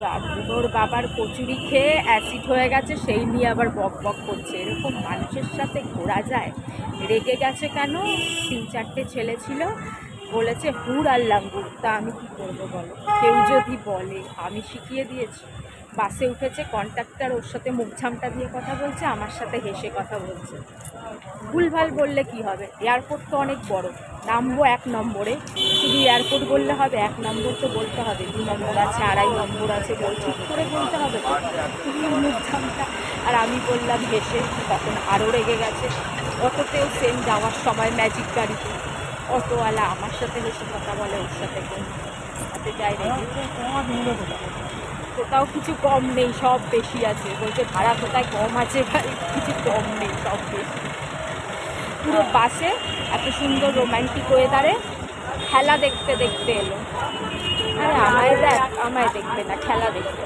বুনোর বাবার কচুরি খেয়ে অ্যাসিড হয়ে গেছে, সেই নিয়ে আবার বক বক করছে। এরকম মানুষের সাথে ঘোরা যায়? রেগে গেছে কেন? 3-4টে ছেলে ছিল, বলেছে হুড় আর লাঙ্গুর। তা আমি কি করবো বলো? কেউ যদি বলে, আমি শিখিয়ে দিয়েছি। বাসে উঠেছে, কন্ডাক্টর ওর সাথে মুখ ঝামটা দিয়ে কথা বলছে, আমার সাথে হেসে কথা বলছে। ভুলভাল বললে কি হবে? এয়ারপোর্ট তো অনেক বড়, নামবো 1 নম্বরে। শুধু এয়ারপোর্ট বললে হবে? 1 নম্বর তো বলতে হবে, 2 নম্বর আছে, 2.5 নম্বর আছে, ঠিক করে বলতে হবে তো। মুখ ঝামটা। আর আমি বললাম হেসে, তখন আরও রেগে গেছে। অটোতেও সেম, যাওয়ার সময় ম্যাজিক গাড়িতে অটোওয়ালা আমার সাথে হেসে কথা বলে, ওর সাথে তাতে যাই রেগে। কোথাও কিছু কম নেই, সব বেশি আছে। বলছে ভাড়া কোথায় কম আছে ভাই? কিছু কম নেই, সব বেশি। পুরো বাসে এত সুন্দর রোম্যান্টিক ওয়েদারে খেলা দেখতে দেখতে এলো। আরে আমায় দেখ, আমায় দেখবে না, খেলা দেখবে।